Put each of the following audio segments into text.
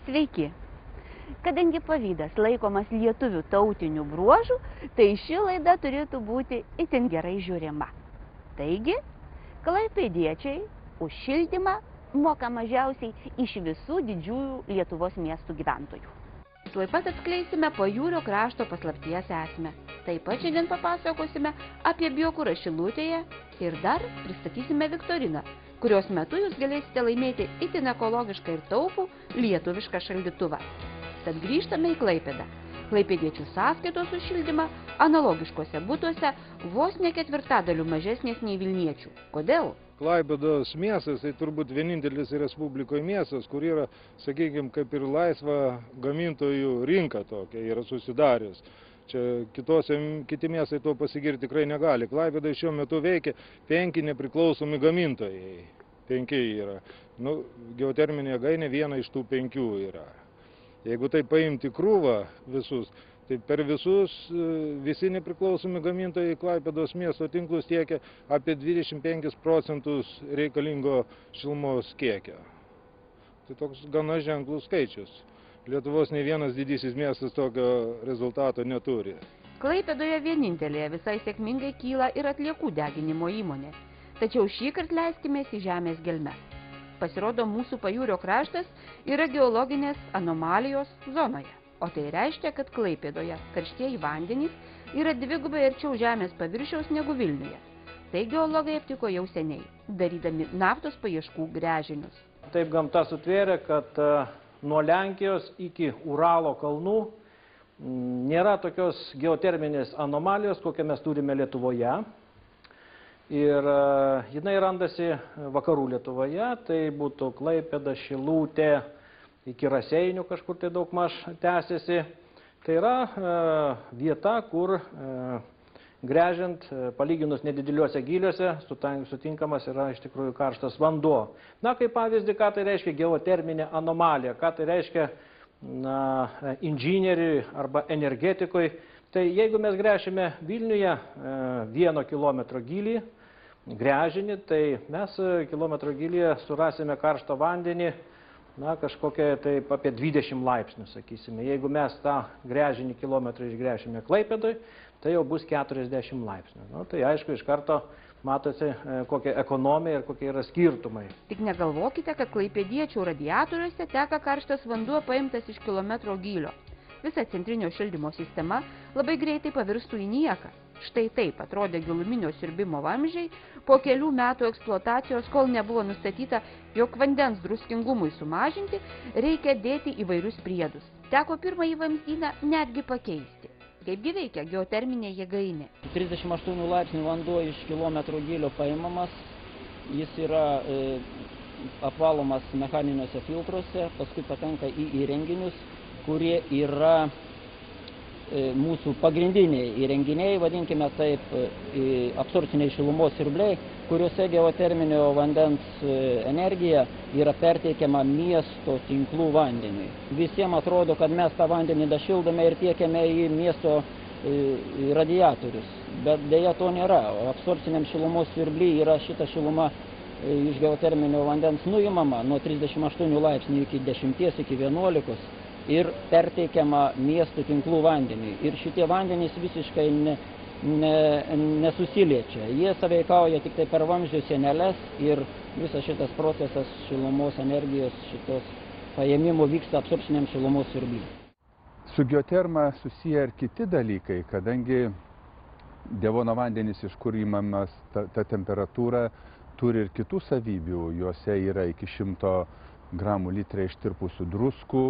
Sveiki! Kadangi pavydas laikomas lietuvių tautiniu bruožu, tai ši laida turėtų būti itin gerai žiūrima. Taigi, klaipėdiečiai už šildymą moka mažiausiai iš visų didžiųjų Lietuvos miestų gyventojų. Tuoj pat atskleisime pajūrio krašto paslapties esmę. Taip pat šiandien papasakosime apie biokurą Šilutėje ir dar pristatysime viktoriną, kurios metu jūs galėsite laimėti itin ekologišką ir taupų lietuvišką šaldytuvą. Tad grįžtame į Klaipėdą. Klaipėdiečių sąskaitos už šildymą analogiškose butuose vos ne ketvirtadaliu mažesnės nei vilniečių. Kodėl? Klaipėdos miestas tai turbūt vienintelis Respublikoje miestas, kur yra, sakykime, kaip ir laisva gamintojų rinka tokia yra susidarius. Čia kiti miestai to pasigirti tikrai negali. Klaipėdai šiuo metu veikia 5 nepriklausomi gamintojai. 5 yra. Geoterminė jėgainė viena iš tų 5 yra. Jeigu tai paimti krūvą visus, tai per visi nepriklausomi gamintojai Klaipėdos miesto tinklus tiekia apie 25% reikalingo šilumos kiekio. Tai toks gana ženklus skaičius. Lietuvos nei vienas didysis miestas tokio rezultato neturi. Klaipėdoje vienintelėje visai sėkmingai kyla ir atliekų deginimo įmonė. Tačiau šįkart leiskimės į žemės gelmes. Pasirodo, mūsų pajūrio kraštas yra geologinės anomalijos zonoje. O tai reiškia, kad Klaipėdoje karštieji vandenys yra dvigubai arčiau žemės paviršiaus negu Vilniuje. Tai geologai aptiko jau seniai, darydami naftos paieškų gręžinius. Taip gamta sutvėrė, kad nuo Lenkijos iki Uralo kalnų nėra tokios geoterminės anomalijos, kokią mes turime Lietuvoje. Ir jinai randasi vakarų Lietuvoje, tai būtų Klaipėda, Šilutė, iki Raseinių kažkur tai daugmaž tęsiasi. Tai yra vieta, kur gręžiant, palyginus nedideliuose gyliuose, sutinkamas yra iš tikrųjų karštas vanduo. Na, kaip pavyzdį, ką tai reiškia geoterminė anomalija, ką tai reiškia inžinieriui arba energetikui. Tai jeigu mes gręšime Vilniuje 1 kilometro gylį gręžinį, tai mes kilometro gylyje surasime karštą vandenį, kažkokia taip apie 20 laipsnių, sakysime. Jeigu mes tą gręžinį kilometrą išgręšime Klaipėdoj, tai jau bus 40 laipsnių. Tai aišku, iš karto matosi, kokia ekonomija ir kokie yra skirtumai. Tik negalvokite, kad klaipėdiečių radiatoriuose teka karštas vanduo paimtas iš kilometro gylio. Visa centrinio šildymo sistema labai greitai pavirstų į nieką. Štai taip atrodė giluminio siurbimo vamzdžiai po kelių metų eksploatacijos, kol nebuvo nustatyta, jog vandens druskingumui sumažinti reikia dėti įvairius priedus. Teko pirmąjį vamzdyną netgi pakeisti. Kaipgi veikia geoterminė jėgainė? 38 laipsnių vanduo iš kilometro gylio paimamas, jis yra apvalomas mechaniniuose filtruose, paskui patenka į įrenginius, kurie yra mūsų pagrindiniai įrenginiai, vadinkime taip, absorpciniai šilumos siurbliai, kuriuose geoterminio vandens energija yra perteikiama miesto tinklų vandeniui. Visiems atrodo, kad mes tą vandenį dašildame ir tiekiame į miesto radiatorius, bet dėja to nėra. Absorpciniam šilumos siurbliui yra šita šiluma iš geoterminio vandens nuimama nuo 38 laipsnių iki 10, iki 11 ir perteikiama miestų tinklų vandeniui. Ir šitie vandenys visiškai nesusiliečia. Jie sąveikauja tik tai per vamzdžio sieneles ir visas šitas procesas šilumos energijos šitos paėmimo vyksta absorpciniam šilumos siurbliui. Su geoterma susiję ir kiti dalykai, kadangi Devono vandenys, iš kur įmamas ta temperatūra, turi ir kitų savybių. Juose yra iki 100 gramų litre ištirpusių druskų.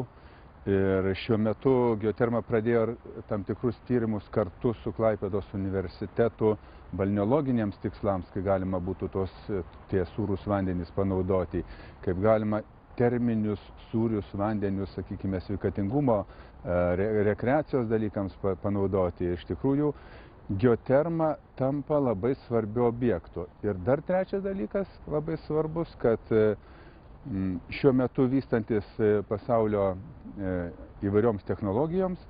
Ir šiuo metu geoterma pradėjo tam tikrus tyrimus kartu su Klaipėdos universitetu balneologiniams tikslams, kai galima būtų tie sūrus vandenys panaudoti, kaip galima terminius sūrius vandenius, sakykime, sveikatingumo, rekreacijos dalykams panaudoti. Iš tikrųjų, geoterma tampa labai svarbiu objektu. Ir dar trečias dalykas labai svarbus, kad šiuo metu vystantis pasaulio įvairioms technologijoms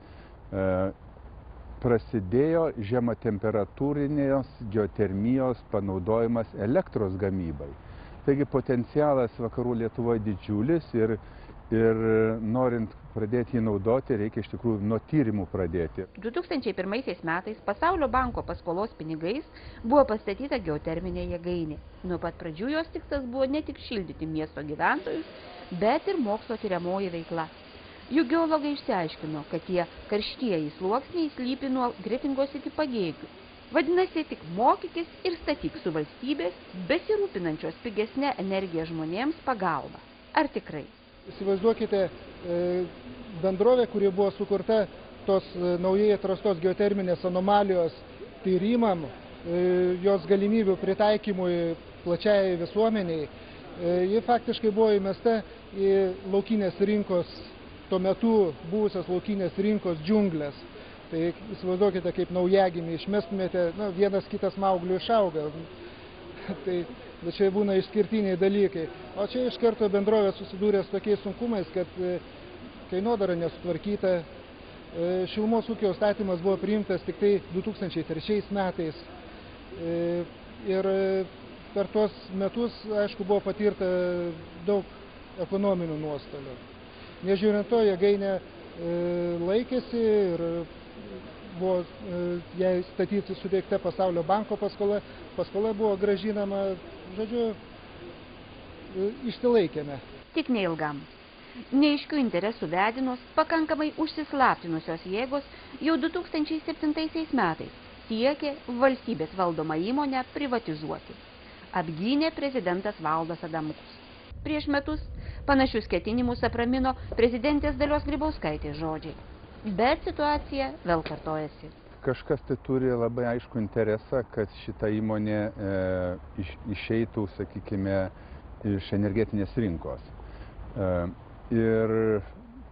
prasidėjo žematemperatūrinės geotermijos panaudojimas elektros gamybai. Taigi potencialas vakarų Lietuvoje didžiulis ir ir norint pradėti jį naudoti, reikia iš tikrųjų nuo tyrimų pradėti. 2001 metais Pasaulio banko paskolos pinigais buvo pastatyta geoterminė jėgainė. Nuo pat pradžių jos tikslas buvo ne tik šildyti miesto gyventojus, bet ir mokslo tyriamoji veikla. Juk geologai išsiaiškino, kad tie karštieji sluoksniai slypi nuo Kretingos iki Pagėgių. Vadinasi, tik mokykis ir statyk su valstybės, besirūpinančios pigesnę energiją žmonėms pagalba. Ar tikrai? Įsivaizduokite bendrovę, kuri buvo sukurta tos naujai atrastos geoterminės anomalijos tyrimam, jos galimybių pritaikymui plačiai visuomeniai. Ji faktiškai buvo įmesta į laukinės rinkos, tuo metu buvusios laukinės rinkos džiunglės. Tai įsivaizduokite, kaip naujagimį išmestumėte, vienas kitas Mauglių išauga. Bet čia būna išskirtiniai dalykai. O čia iš karto bendrovė susidūrė su tokiais sunkumais, kad kainodara nesutvarkyta. Šilumos ūkio įstatymas buvo priimtas tik tai 2003 metais. Ir per tuos metus, aišku, buvo patirta daug ekonominių nuostolių. Nežiūrint to, jėgainė laikėsi ir buvo jai statyti suteikta Pasaulio banko paskola. Paskola buvo gražinama, žodžiu, išsilaikėme. Tik neilgam. Neaiškių interesų vedinos pakankamai užsislaptinusios jėgos jau 2007 metais siekė valstybės valdomą įmonę privatizuoti. Apgynė prezidentas Valdas Adamkus. Prieš metus panašius ketinimus apramino prezidentės Dalios Grybauskaitės žodžiai. Bet situacija vėl kartojasi. Kažkas tai turi labai aišku interesą, kad šita įmonė išeitų, sakykime, iš energetinės rinkos. Ir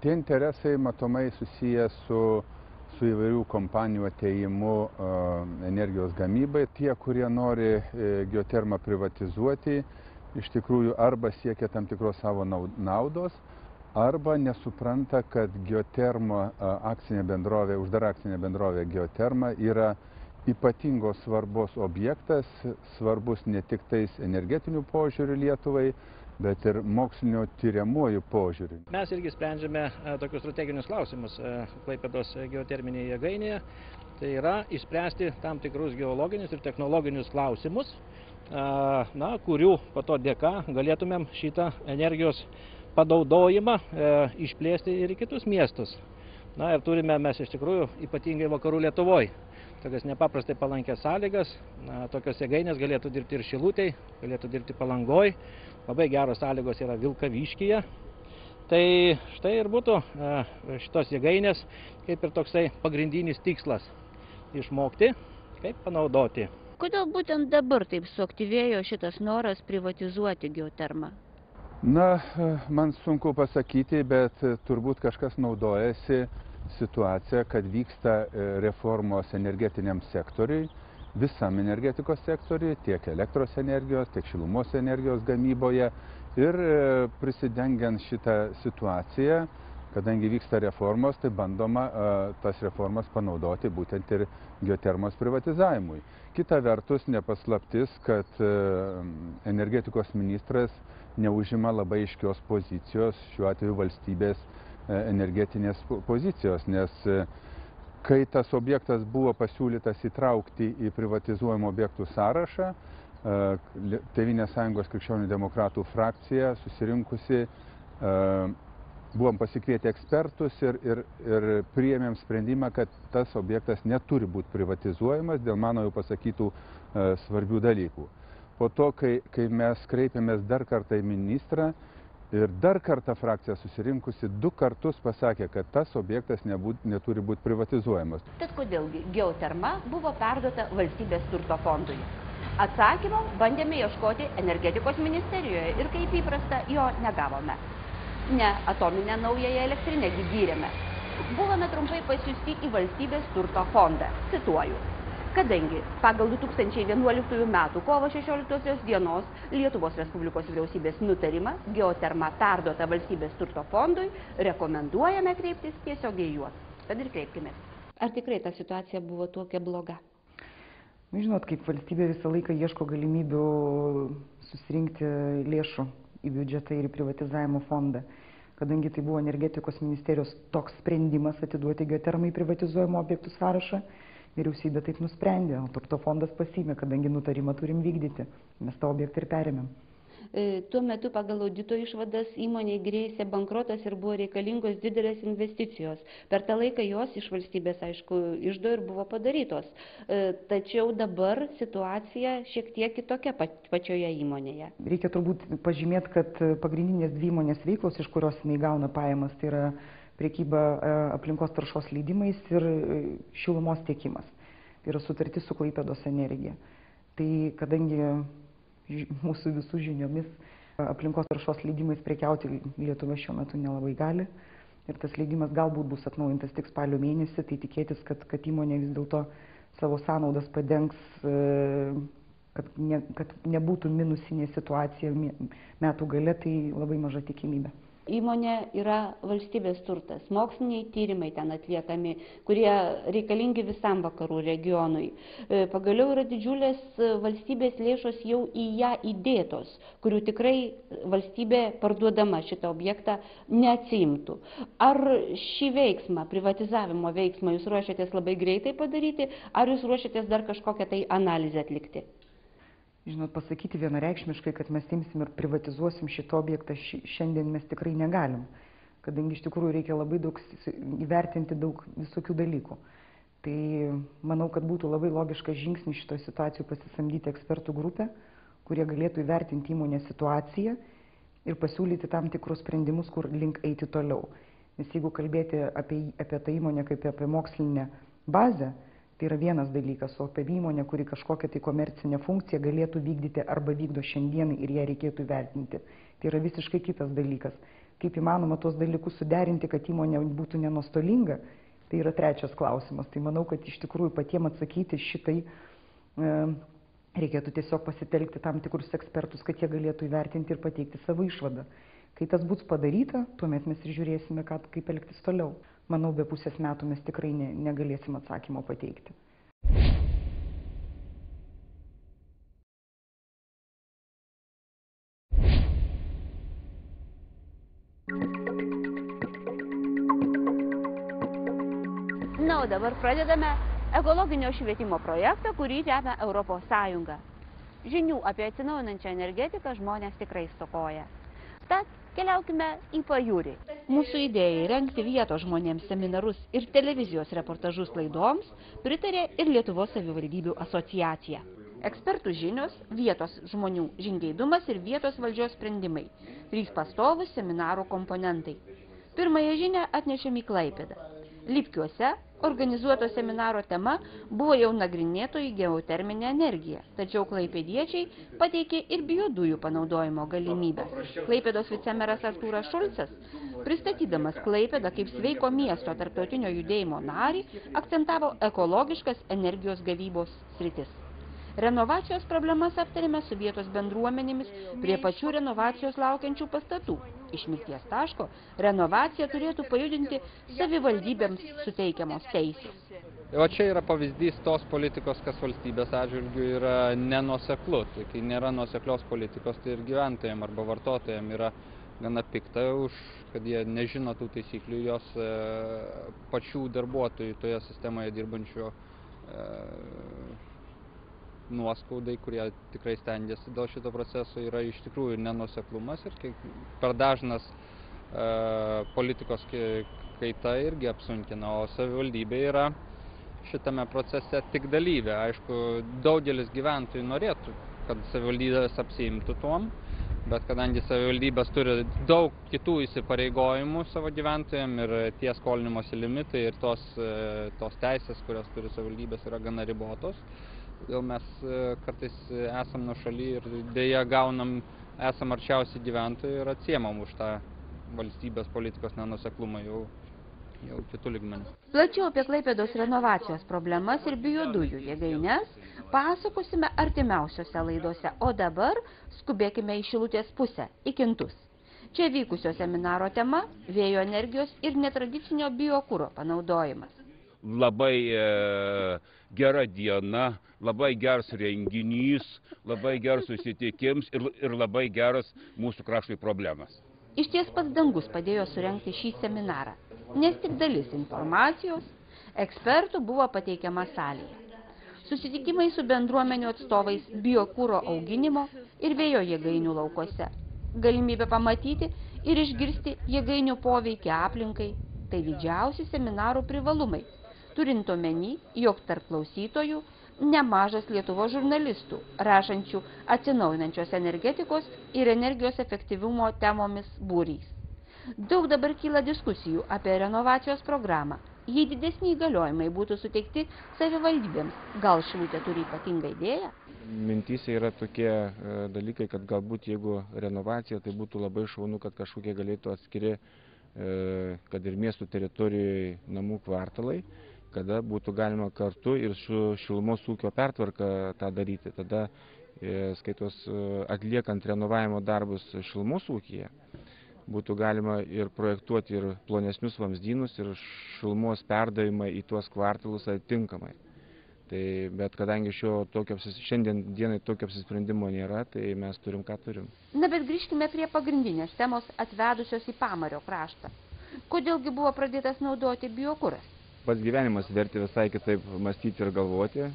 tie interesai matomai susiję su įvairių kompanijų atėjimu energijos gamybai. Tie, kurie nori geotermą privatizuoti, iš tikrųjų arba siekia tam tikros savo naudos, arba nesupranta, kad geotermo akcinė bendrovė, uždara akcinė bendrovė Geoterma yra ypatingos svarbos objektas, svarbus ne tik tais energetinių požiūrių Lietuvai, bet ir mokslinio tyriamuoju požiūriu. Mes irgi sprendžiame tokius strateginius klausimus Klaipėdos geoterminėje jėgainėje. Tai yra išspręsti tam tikrus geologinius ir technologinius klausimus, kurių po to dėka galėtumėm šitą energijos panaudojimą išplėsti ir į kitus miestus. Ir turime mes iš tikrųjų ypatingai vakarų Lietuvoje tokias nepaprastai palankės sąlygas. Tokios jėgainės galėtų dirbti ir Šilutėj, galėtų dirbti Palangoj. Labai geros sąlygos yra Vilkaviškyje. Tai štai ir būtų šitos jėgainės kaip ir toksai pagrindinis tikslas - išmokti, kaip panaudoti. Kodėl būtent dabar taip suaktyvėjo šitas noras privatizuoti geotermą? Man sunku pasakyti, bet turbūt kažkas naudojasi situacija, kad vyksta reformos energetiniam sektoriui, visam energetikos sektoriui, tiek elektros energijos, tiek šilumos energijos gamyboje. Ir prisidengiant šitą situaciją, kadangi vyksta reformos, tai bandoma tas reformas panaudoti būtent ir geotermos privatizavimui. Kita vertus, nepaslaptis, kad energetikos ministras neužima labai aiškios pozicijos, šiuo atveju valstybės energetinės pozicijos, nes kai tas objektas buvo pasiūlytas įtraukti į privatizuojamų objektų sąrašą, Tėvynės sąjungos krikščionių demokratų frakcija susirinkusi, buvom pasikvietę ekspertus ir priėmėm sprendimą, kad tas objektas neturi būti privatizuojamas dėl mano jau pasakytų svarbių dalykų. Po to, kai mes kreipėmės dar kartą į ministrą ir dar kartą frakcija susirinkusi 2 kartus pasakė, kad tas objektas neturi būti privatizuojamas. Tad kodėlgi geoterma buvo perduota valstybės turto fondui? Atsakymo bandėme ieškoti energetikos ministerijoje ir kaip įprasta jo negavome. Ne atominę naująją elektrinę gyrėme. Buvome trumpai pasiųsti į valstybės turto fondą. Cituoju. Kadangi pagal 2011 metų kovo 16 dienos Lietuvos Respublikos vyriausybės nutarimą geoterma perduota valstybės turto fondui, rekomenduojame kreiptis tiesiogiai juos. Tad ir kreipkimės. Ar tikrai ta situacija buvo tokia bloga? Žinot, kaip valstybė visą laiką ieško galimybių susirinkti lėšų į biudžetą ir į privatizavimo fondą. kadangi tai buvo energetikos ministerijos toks sprendimas atiduoti geotermai privatizuojamų objektų sąrašą, vyriausybė taip nusprendė, o turto fondas pasiėmė, kadangi nutarimą turim vykdyti, mes tą objektą ir perėmėm. Tuo metu pagal audito išvadas įmonei grėsė bankrotas ir buvo reikalingos didelės investicijos. Per tą laiką jos iš valstybės, aišku, iždo ir buvo padarytos. Tačiau dabar situacija šiek tiek kitokia pačioje įmonėje. Reikia turbūt pažymėti, kad pagrindinės dvi įmonės veiklos, iš kurios jinai gauna pajamas, tai yra prekyba aplinkos taršos leidimais ir šilumos tiekimas. Tai yra sutartis su Klaipėdos Energija. Tai kadangi mūsų visų žiniomis aplinkos taršos leidimais prekiauti Lietuva šiuo metu nelabai gali. Ir tas leidimas galbūt bus atnaujintas tik spalio mėnesį, tai tikėtis, kad įmonė vis dėlto savo sąnaudas padengs, kad nebūtų minusinė situacija metų gale, tai labai maža tikimybė. Įmonė yra valstybės turtas, moksliniai tyrimai ten atliekami, kurie reikalingi visam vakarų regionui. Pagaliau yra didžiulės valstybės lėšos jau į ją įdėtos, kurių tikrai valstybė parduodama šitą objektą neatsiimtų. Ar šį veiksmą, privatizavimo veiksmą, jūs ruošiatės labai greitai padaryti, ar jūs ruošiatės dar kažkokią tai analizę atlikti? Žinot, pasakyti vienareikšmiškai, kad mes imsim ir privatizuosim šitą objektą šiandien mes tikrai negalim, kadangi iš tikrųjų reikia labai daug įvertinti daug visokių dalykų. Tai manau, kad būtų labai logiškas žingsnis šitoje situacijoje pasisamdyti ekspertų grupę, kurie galėtų įvertinti įmonės situaciją ir pasiūlyti tam tikrus sprendimus, kur link eiti toliau. Nes jeigu kalbėti apie tą įmonę kaip apie mokslinę bazę, tai yra vienas dalykas, o apie įmonę, kuri kažkokią tai komercinę funkciją galėtų vykdyti arba vykdo šiandieną ir ją reikėtų įvertinti. Tai yra visiškai kitas dalykas. Kaip įmanoma tos dalykus suderinti, kad įmonė būtų nenuostolinga, tai yra trečias klausimas. Tai manau, kad iš tikrųjų patiems atsakyti šitai reikėtų tiesiog pasitelkti tam tikrus ekspertus, kad jie galėtų įvertinti ir pateikti savo išvadą. Kai tas bus padaryta, tuomet mes ir žiūrėsime, kaip elgtis toliau. Manau, be pusės metų mes tikrai negalėsim atsakymo pateikti. Na, o dabar pradedame ekologinio švietimo projektą, kurį remia Europos Sąjunga. Žinių apie atsinaujinančią energetiką žmonės tikrai stokoja. Tad keliaukime į pajūrį. Mūsų idėjai rengti vietos žmonėms seminarus ir televizijos reportažus laidoms pritarė ir Lietuvos savivaldybių asociacija. Ekspertų žinios, vietos žmonių žingeidumas ir vietos valdžios sprendimai. 3 pastovūs seminarų komponentai. Pirmąją žinią atnešėm į Klaipėdą. Lipkiuose organizuoto seminaro tema buvo jau nagrinėtoji geoterminė energija, tačiau klaipėdiečiai pateikė ir biodujų panaudojimo galimybę. Klaipėdos vicemeras Artūras Šulcas, pristatydamas Klaipėdą kaip sveiko miesto tarptautinio judėjimo narį, akcentavo ekologiškas energijos gavybos sritis. Renovacijos problemas aptarėme su vietos bendruomenėmis prie pačių renovacijos laukiančių pastatų. Iš mirties taško renovacija turėtų pajudinti savivaldybėms suteikiamos teisės. O čia yra pavyzdys tos politikos, kas valstybės atžvilgių yra nenuoseklu. Tai kai nėra nuoseklios politikos, tai ir gyventojams arba vartotojams yra gana pikta, kad jie nežino tų taisyklių, jos pačių darbuotojų toje sistemoje dirbančių nuoskaudai, kurie tikrai stengiasi dėl šito proceso, yra iš tikrųjų nenuoseklumas ir per dažnas politikos kaita irgi apsunkina, o savivaldybė yra šitame procese tik dalyvė. Aišku, daugelis gyventojų norėtų, kad savivaldybės apsiimtų tuom, bet kadangi savivaldybės turi daug kitų įsipareigojimų savo gyventojams ir tie skolinimosi limitai ir tos teisės, kurios turi savivaldybės, yra gana ribotos. Todėl mes kartais esam nuošaly ir dėja esam arčiausiai gyventojų ir atsiemam už tą valstybės politikos nenuoseklumą jau kitų lygmenį. Plačiau apie Klaipėdos renovacijos problemas ir biodujų jėgaines pasakosime artimiausiose laidose, o dabar skubėkime į Šilutės pusę, į Kintus. Čia vykusio seminaro tema – vėjo energijos ir netradicinio biokuro panaudojimas. Labai gera diena, labai geras renginys, labai geras susitikimas ir labai geras mūsų kraštui problemas. Išties pats dangus padėjo surengti šį seminarą, nes tik dalis informacijos ekspertų buvo pateikiama salėje. Susitikimai su bendruomenių atstovais biokuro auginimo ir vėjo jėgainių laukuose, galimybė pamatyti ir išgirsti jėgainių poveikį aplinkai – tai didžiausi seminarų privalumai, turint omeny, jog tarp klausytojų nemažas Lietuvos žurnalistų, rašančių atsinaujinančios energetikos ir energijos efektyvumo temomis būrys. Daug dabar kyla diskusijų apie renovacijos programą. Jei didesni įgaliojimai būtų suteikti savivaldybėms, gal Šilutė turi ypatingą idėją? Mintyse yra tokie dalykai, kad galbūt jeigu renovacija, tai būtų labai šaunu, kad kažkokie galėtų atskiri, kad ir miestų teritorijoje namų kvartalai, kada būtų galima kartu ir su šilumos ūkio pertvarka tą daryti. Tada, skaitos, atliekant renovavimo darbus šilumos ūkyje, būtų galima ir projektuoti ir plonesnius vamzdynus, ir šilumos perdavimą į tuos kvartalus atitinkamai. Bet kadangi šiandien dienai tokio apsisprendimo nėra, tai mes turim, ką turim. Na, bet grįžkime prie pagrindinės temos atvedusios į Pamario kraštą. Kodėlgi buvo pradėtas naudoti biokuras? Pats gyvenimas vertė visai kitaip mąstyti ir galvoti.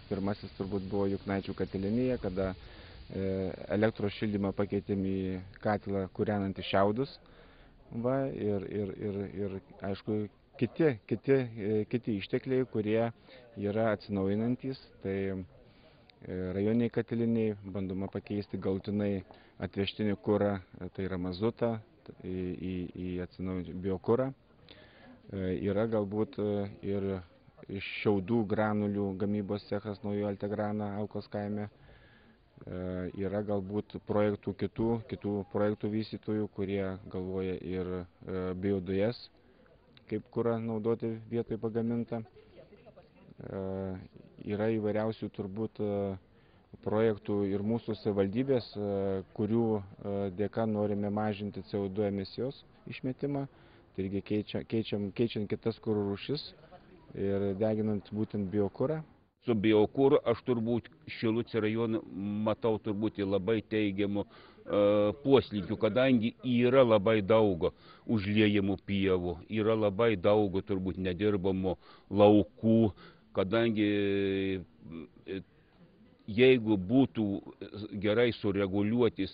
Pirmasis turbūt buvo Juknaičių katilinėje, kada elektros šildymą pakeitėm į katilą kūrenantį šiaudus. Ir aišku, kiti ištekliai, kurie yra atsinaujinantys, tai rajoniniai katiliniai, bandoma pakeisti galutinai atvežtinį kurą, tai yra mazutą, į atsinaujinantį biokurą. Yra galbūt ir iš šiaudų granulių gamybos cechas Naujoji Altegrana, Aukos kaime. Yra galbūt kitų projektų vystytojų, kurie galvoja ir biodujas, kaip kurą naudoti vietoj pagamintą. Yra įvairiausių turbūt projektų ir mūsų savivaldybės, kurių dėka norime mažinti CO2 emisijos išmetimą, tai irgi keičiant kitas kuro rūšis ir deginant būtent biokurą. Su biokuru aš turbūt Šilutės rajoną matau turbūt labai teigiamų poslinkių, kadangi yra labai daug užliejamų pievų, yra labai daug turbūt nedirbamų laukų, kadangi jeigu būtų gerai sureguliuoti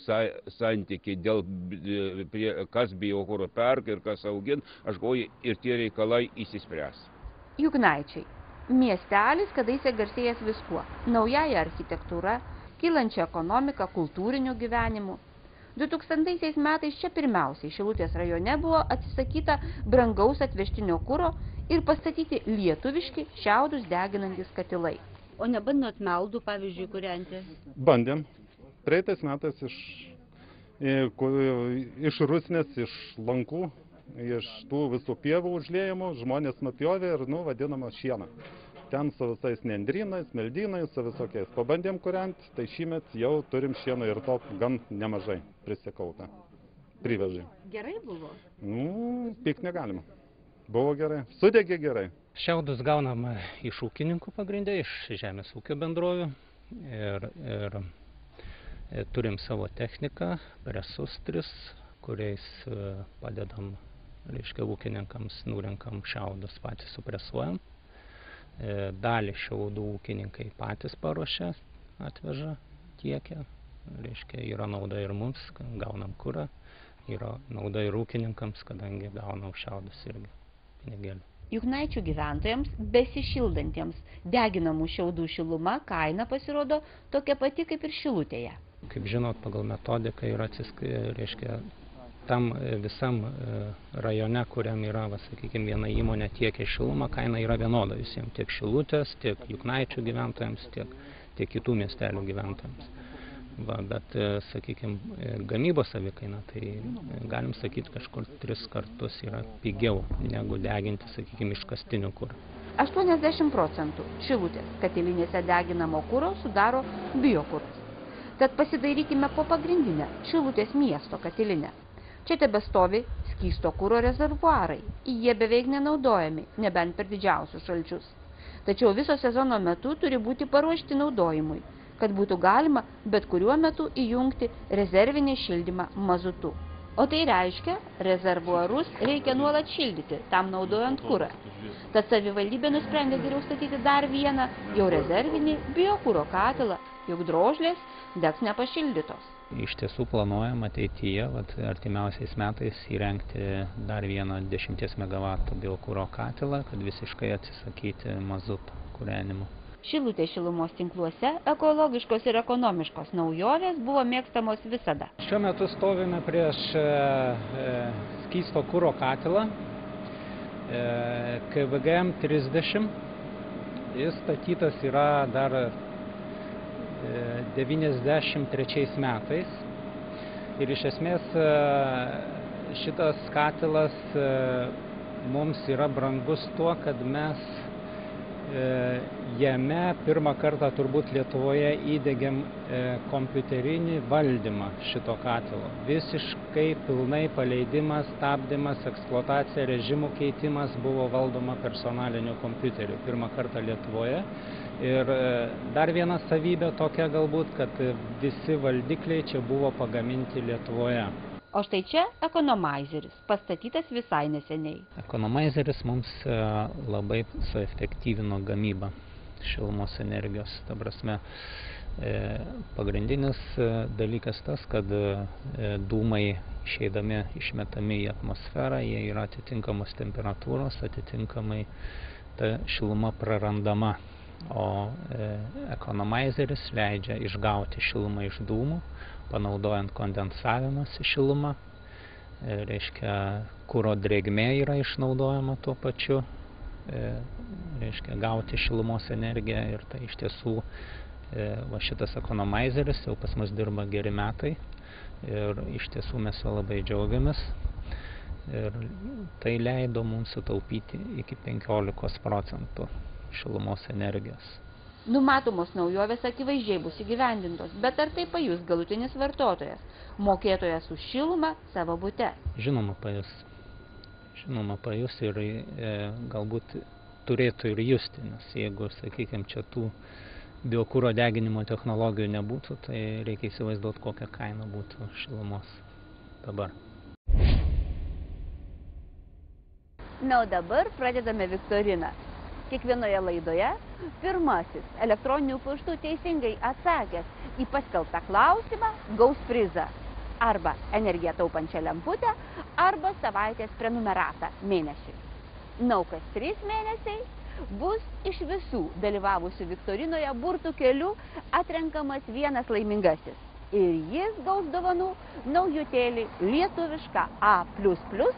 santykiai dėl kas biokuro perka ir kas augin, aš galvoju, ir tie reikalai išsispręs. Juknaičiai. Miestelis kadaise garsėjęs viskuo – naująja architektūra, kylančia ekonomika, kultūriniu gyvenimu. 2000 metais čia pirmiausiai Šilutės rajone buvo atsisakyta brangaus atvežtinio kuro ir pastatyti lietuviški šiaudus deginantis katilai. O nebandot meldų, pavyzdžiui, kūrenti? Bandėm. Praeitais metais iš Rusnės, iš lankų, iš tų visų pievų užliejimų žmonės nupjovė ir vadinamą šieną. Ten su visais nendrynais, meldynais, su visokiais. Pabandėm kūrenti, tai šįmet jau turim šieno ir to gan nemažai prisikaupę. Privežė. Gerai buvo? Pykt negalima. Buvo gerai. Sudegė gerai. Šiaudus gaunam iš ūkininkų pagrindė, iš žemės ūkio bendrovių. Ir turim savo techniką, presus 3, kuriais padedam, ūkininkams nurenkam šiaudus, patys supresuojam. Dalį šiaudų ūkininkai patys paruošia, atveža, tiekia. Yra nauda ir mums, gaunam kurą, yra nauda ir ūkininkams, kadangi gaunam šiaudus irgi pinigėlių. Juknaičių gyventojams, besišildantiems deginamų šiaudų šiluma, kaina pasirodo tokia pati kaip ir Šilutėje. Kaip žinot, pagal metodiką yra tam visam rajone, kuriam yra, sakykime, viena įmonė tiekia šilumą, kaina yra vienoda visiems, tiek Šilutės, tiek Juknaičių gyventojams, tiek kitų miestelių gyventojams. Bet, sakykime, gamybos savikaina, tai galim sakyti, kažkur 3 kartus yra pigiau negu deginti, sakykime, iškastinių kurą. 80% Šilutės katilinėse deginamo kuro sudaro biokuras. Tad pasidairykime po pagrindinę Šilutės miesto katilinę. Čia tebestovi skysto kuro rezervuarai. Jie beveik nenaudojami, nebent per didžiausius šalčius. Tačiau viso sezono metu turi būti paruošti naudojimui, kad būtų galima bet kuriuo metu įjungti rezervinį šildymą mazutu. O tai reiškia, rezervuarus reikia nuolat šildyti, tam naudojant kurą. Tad savivaldybė nusprendė geriau statyti dar vieną, jau rezervinį biokuro katilą, juk drožlės degs nepašildytos. Iš tiesų planuojam ateityje, artimiausiais metais įrengti dar vieną 10 MW biokuro katilą, kad visiškai atsisakyti mazuto kūrenimo. Šilutės šilumos tinkluose ekologiškos ir ekonomiškos naujovės buvo mėgstamos visada. Šiuo metu stovime prieš skysto kuro katilą KVGM 30. Jis statytas yra dar 93 metais. Ir iš esmės šitas katilas mums yra brangus tuo, kad mes jame pirmą kartą turbūt Lietuvoje įdegėm kompiuterinį valdymą šito katilo. Visiškai pilnai paleidimas, stabdymas, eksploatacija, režimų keitimas buvo valdoma personaliniu kompiuteriu. Pirmą kartą Lietuvoje. Ir dar viena savybė tokia galbūt, kad visi valdikliai čia buvo pagaminti Lietuvoje. O štai čia ekonomaizeris, pastatytas visai neseniai. Ekonomaizeris mums labai suefektyvino gamybą šilumos energijos. Ta prasme, pagrindinis dalykas tas, kad dūmai išeidami išmetami į atmosferą, jie yra atitinkamos temperatūros, atitinkamai ta šiluma prarandama. O ekonomaizeris leidžia išgauti šilumą iš dūmų, panaudojant kondensavimąsi šilumą. Reiškia, kuro drėgmė yra išnaudojama tuo pačiu. Reiškia, gauti šilumos energiją ir tai iš tiesų šitas ekonomaizeris jau pas mus dirba geri metai ir iš tiesų mes jo labai džiaugiamės. Ir tai leido mums sutaupyti iki 15% šilumos energijos. Numatomos naujovės akivaizdžiai bus įgyvendintos, bet ar tai pajus galutinis vartotojas, mokėtojas už šilumą savo bute? Žinoma pajus. Žinoma pajus ir galbūt turėtų ir justi, nes jeigu, sakykime, čia tų biokuro deginimo technologijų nebūtų, tai reikia įsivaizduoti, kokią kainą būtų šilumos dabar. Na, o dabar pradedame viktoriną. Kiekvienoje laidoje pirmasis elektroniniu paštu teisingai atsakęs į paskelbtą klausimą gaus prizą. Arba energiją taupančią lemputę, arba savaitės prenumeratą mėnesiui. Na, kas 3 mėnesiai bus iš visų dalyvavusių viktorinoje burtų keliu atrenkamas vienas laimingasis. Ir jis gaus dovanų naujutėlį lietuvišką A++,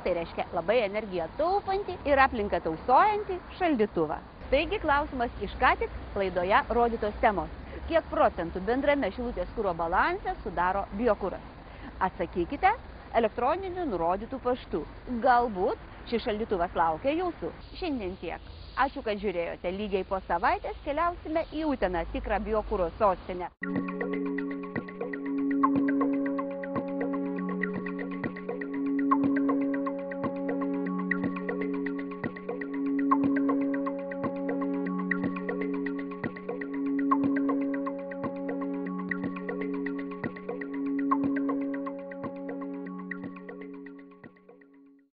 tai reiškia labai energiją taupantį ir aplinką tausojantį šaldytuvą. Taigi klausimas iš ką tik laidoje rodytos temos. Kiek procentų bendrame Šilutės kuro balanse sudaro biokuras? Atsakykite elektroniniu nurodytų paštu. Galbūt šis šaldytuvas laukia jūsų. Šiandien tiek. Ačiū, kad žiūrėjote. Lygiai po savaitės keliausime į Uteną, tikrą biokuro sostinę.